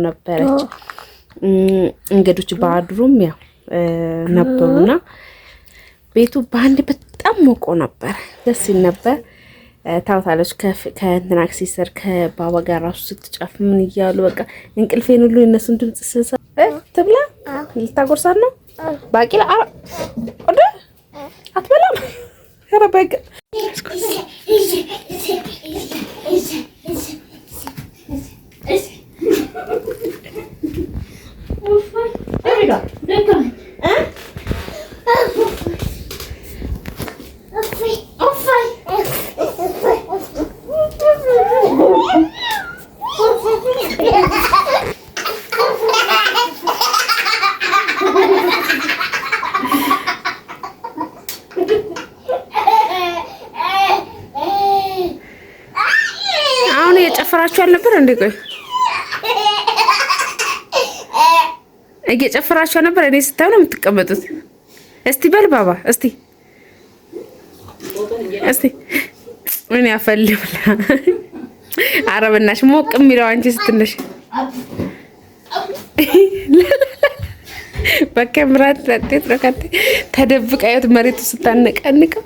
ነበረች እንግዶች ባድሩም ያው ነበሩና ቤቱ ባንድ በጣም ሞቆ ነበር። ደስ ይል ነበር። ታውታለች ከእንትና ሲስተር ከባባ ጋር ራሱ ስትጫፍ ምን እያሉ በቃ እንቅልፌን ሁሉ እነሱን ድምጽ ስሰማ ትብላ ልታጎርሳት ነው ባቂላ ወደ አትበላም ረበቀ አሁን እየጨፈራችሁ አልነበር እንዴ? ቆይ እየጨፈራችሁ ነበር። እኔ ስታዩ ነው የምትቀመጡት። እስቲ በል ባባ እስቲ ምን ያፈልብላ አረብናሽ ሞቅ የሚለው አንቺ ስትነሽ በካሜራት ለጥት ረከተ ተደብቃየት መሬቱ ስታነቀንቀው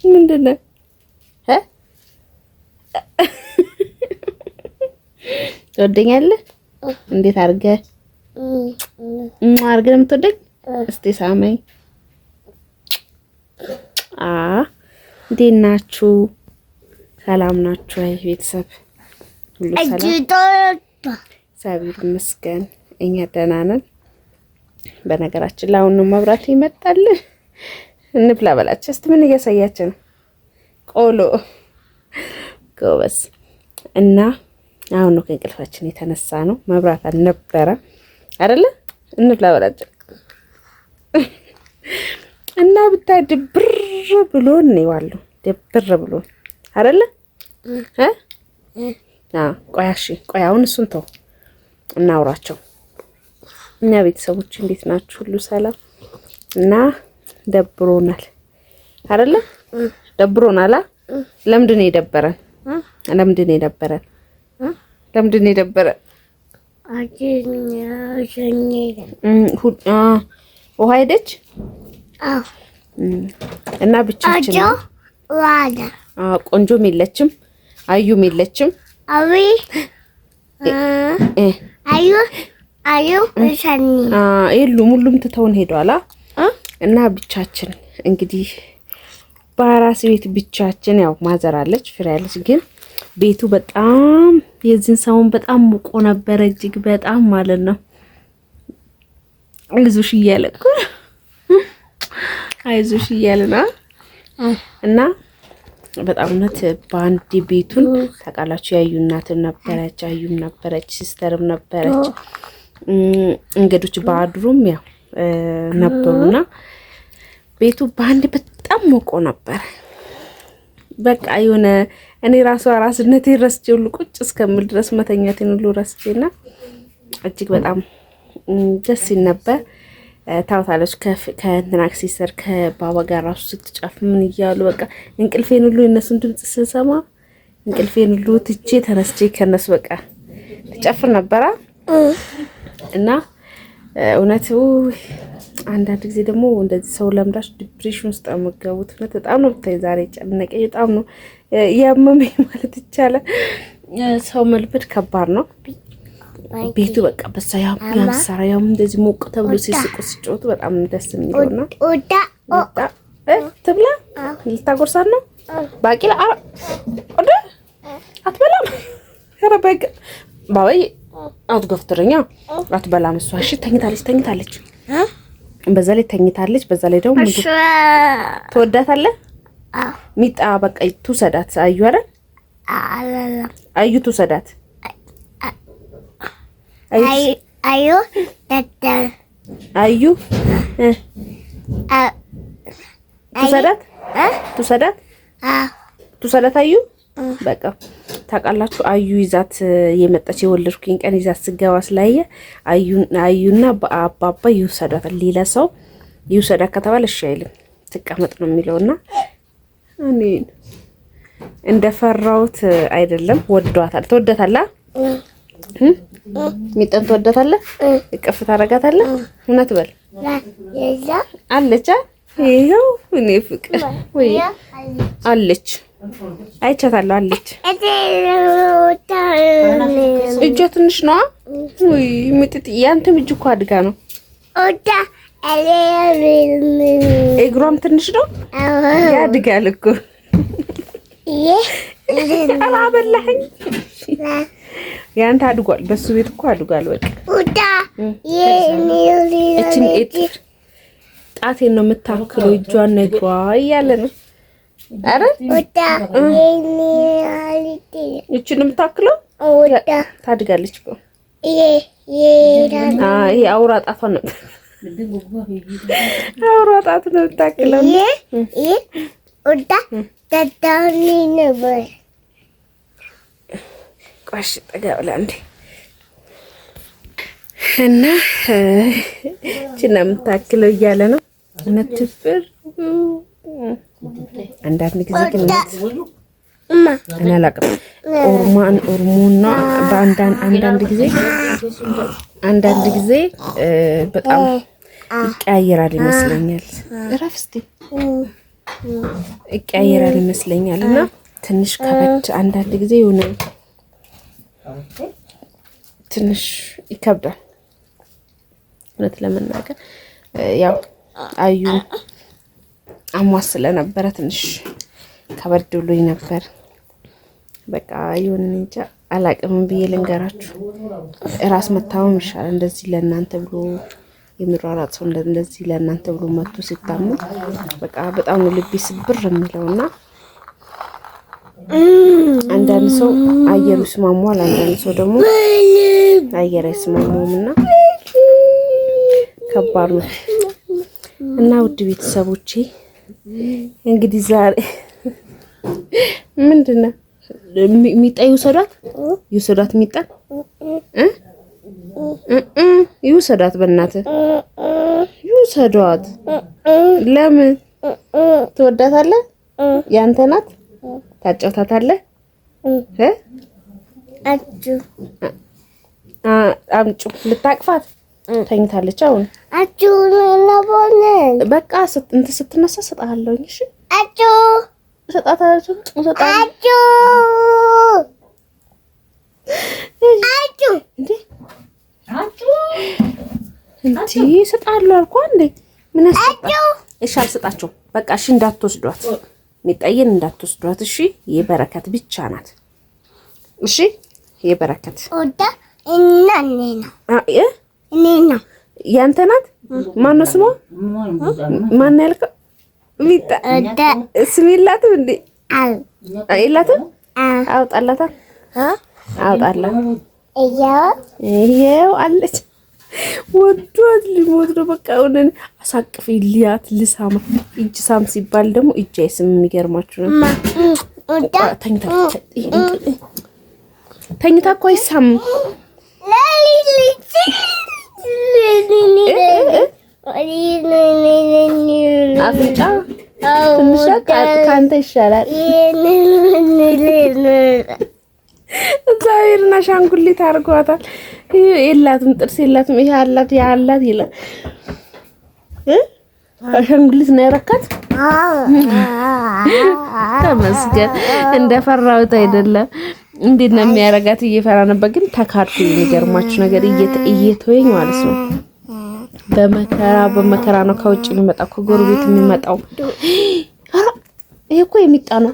ምንድነው? ትወደኛለህ? እንዴት አድርገህ ነው የምትወደኝ? እስቲ ሳመኝ። እንዴት ናችሁ? ሰላም ናችሁ? አይ ቤተሰብ ሁሉ ሰላም? እግዚአብሔር ይመስገን እኛ ደህና ነን። በነገራችን ላይ አሁን ነው መብራት ይመጣል። እንብላ በላችሁ። እስቲ ምን እያሳያችሁ ነው? ቆሎ ጎበስ። እና አሁን ነው ከእንቅልፋችን የተነሳ ነው። መብራት አልነበረ አይደለ? እንብላ በላችሁ። እና ብታይ ድብር ብሎ ነው ያለው። ድብር ብሎ አይደለ? ቆይ አሁን እሱን ተው እናውራቸው። እና ቤተሰቦች እንዴት ናችሁ? ሁሉ ሰላም? እና ደብሮናል አይደለ? ደብሮናል። ለምንድን ነው የደበረን? ለምንድን ነው የደበረን? ውሃ ሄደች። እና ብቻችን ቆንጆም የለችም፣ አዩም የለችም። የሉም፣ ሁሉም ትተውን ሄዷል። እና ብቻችን እንግዲህ በአራስ ቤት ብቻችን ያው ማዘራለች ፍሬያለች። ግን ቤቱ በጣም የዚህን ሰሞን በጣም ሙቆ ነበረ፣ እጅግ በጣም ማለት ነው። አይዞሽ እያለ እኮ አይዞሽ እያለ ነው። እና በጣም እውነት በአንድ ቤቱን ታውቃላችሁ። ያዩ እናትም ነበረች፣ አዩም ነበረች፣ ሲስተርም ነበረች። እንግዶች ባድሩም ያው ነበሩና ቤቱ በአንድ በጣም ሞቆ ነበር። በቃ የሆነ እኔ ራሱ አራስነቴ ረስቼ ሁሉ ቁጭ እስከምል ድረስ መተኛቴን ሁሉ ረስቼና እጅግ በጣም ደስ ይል ነበር። ታውታለች ከእንትና ሲስተር ከባባ ጋር ራሱ ስትጫፍ ምን እያሉ በቃ እንቅልፌን ሁሉ እነሱን ድምጽ ስሰማ እንቅልፌን ሁሉ ትቼ ተነስቼ ከነሱ በቃ ትጨፍር ነበራ። እና እውነት አንዳንድ ጊዜ ደግሞ እንደዚህ ሰው ለምዳሽ ዲፕሬሽን ውስጥ አመጋቡት። በጣም ነው ብታይ ዛሬ ጨነቀኝ። በጣም ነው ያመመኝ ማለት ይቻላል። ሰው መልበድ ከባድ ነው። ቤቱ በቃ በሳ ያምሳራ ያም እንደዚህ ሞቅ ተብሎ ሲስቁ ሲጮቱ በጣም ደስ የሚለውና ትብላ ልታጎርሳት ነው ባቂላ ወደ አትበላም ረበቀ ባባዬ አትገፍትረኛ አትበላም። እሷ እሺ ተኝታለች። በዛ ላይ ተኝታለች። በዛ ላይ ደግሞ ትወዳታለህ። ሚጣ በቃ ትውሰዳት። አዩ አይደል? አዩ ትውሰዳት። አዩ ተተል አዩ ትውሰዳት አዩ በቃ ታውቃላችሁ። አዩ ይዛት የመጣች የወለድኩኝ ቀን ይዛት ስገባ ስላየ አዩና በአባባ ይውሰዳታል። ሌላ ሰው ይውሰዳት ከተባለ እሺ አይልም፣ ትቀመጥ ነው የሚለውና እኔ እንደፈራሁት አይደለም። ወዷታል። ትወዳታለህ? ሚጠን ትወዳታለህ? እቅፍ ታደርጋታለህ? እውነት በል አለች። ይኸው እኔ ፍቅር ወይ አለች፣ አይቻታለሁ አለች። እጇ ትንሽ ነዋ። ወይ ምጥጥ ያንተም እጅ እኮ አድጋ ነው። እግሯም ትንሽ ነው፣ ያድጋል እኮ። አላበላኸኝ። ያንተ አድጓል፣ በሱ ቤት እኮ አድጓል። በቃ እችን ጣቴን ነው የምታክለው፣ እጇን ነግሯ እያለ ነው። አረ እችን የምታክለው ታድጋለች እኮ። ይሄ አውራ ጣቷ ነው፣ አውራ ጣቱ ነው የምታክለው። ቆሽ ጠጋ ብላ እንዴ እና እችን ነው የምታክለው እያለ ነው። ነትፍር አንዳንድ ጊዜ ግን እኔ አላውቅም። ኦሮሞና አንዳንድ ጊዜ በጣም ይቀያየራል ይመስለኛል። እረፍ እስቲ ይቀያየራል ይመስለኛል እና ትንሽ ከበድ አንዳንድ ጊዜ የሆነ ትንሽ ይከብዳል። እውነት ለመናገር ያው አዩ አሟስ ስለነበረ ትንሽ ከበድ ብሎኝ ነበር። በቃ ይሁን እንጃ አላቅም ብዬ ልንገራችሁ። ራስ መታመም ይሻላል እንደዚህ ለእናንተ ብሎ የሚሯሯጥ ሰው እንደዚህ ለእናንተ ብሎ መጥቶ ሲታመም በቃ በጣም ነው ልቤ ስብር የሚለውና አንዳንድ ሰው አየሩ ይስማማዋል፣ አንዳንድ ሰው ደግሞ አየር አይስማማውምና ከባድ ነው። እና ውድ ቤተሰቦቼ እንግዲህ ዛሬ ምንድነው የሚጣዩ ይውሰዷት የሚጣን ይውሰዷት፣ በእናትህ ይውሰዷት። ለምን ትወዳታለህ? ያንተ ናት። ታጫውታታለህ? አምጩ ልታቅፋት ተኝታለች። አሁን በቃ ስትነሳ እሰጥሃለሁ። እሺ እሰጣታለሁ። እንዴ እሰጣለሁ አልኩህ እንዴ። ምን አስጠጣ? እሺ አልሰጣቸውም። በቃ እሺ እንዳትወስዷት፣ ሚጣየን እንዳትወስዷት። እሺ የበረከት ብቻ ናት። እሺ የበረከት እኔና ያንተ ናት። ማነው ስሟ? ማን ያልከው? ሚጣ ስም የላትም እንዴ? የላትም። አውጣላታ አውጣላ። ይሄው አለች። ወዷት ሊሞት ነው። በቃ ሆነን አሳቅፍ ሊያት ልሳማ እጅ ሳም ሲባል ደግሞ እጅ አይስም። የሚገርማችሁ ነው። ተኝታ እኮ አይሳም። አፍንጫ ትንሽ ከአንተ ይሻላል። እግዚአብሔርና አሻንጉሊት አድርጓታል። የላትም ጥርስ የላትም። ይሄ አላት ያ አላት ይላል። አሻንጉሊት ነው ያረካት። ተመስገን። እንደፈራሁት አይደለም። እንዴት ነው የሚያረጋት? እየፈራ ነበር ግን ተካድኩ። የሚገርማችሁ ነገር እየተወኝ ማለት ነው። በመከራ ነው ከውጭ የሚመጣው ከጎረቤት የሚመጣው። ይሄ እኮ የሚጣ ነው።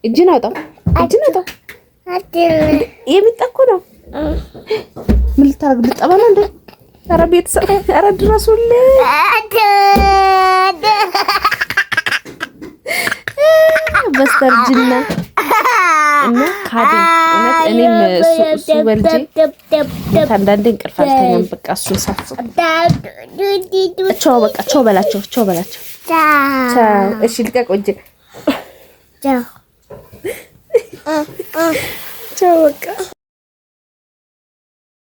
እጅን አውጣው። የሚጣ እኮ ነው። ምን ልታረግ? ልጠባ ነው እንዴ? ኧረ ቤተሰብ፣ ኧረ ድረሱልኝ። በስተርጅና እና ካደኝ እውነት እኔም እሱ በልጄ አንዳንዴ እንቅልፍ አልተኛም። በቃ እሱን ሳስብ ቻው በቃ ቻው በላቸው ቻው። እሺ ልቀቅ እንጂ ቻው በቃ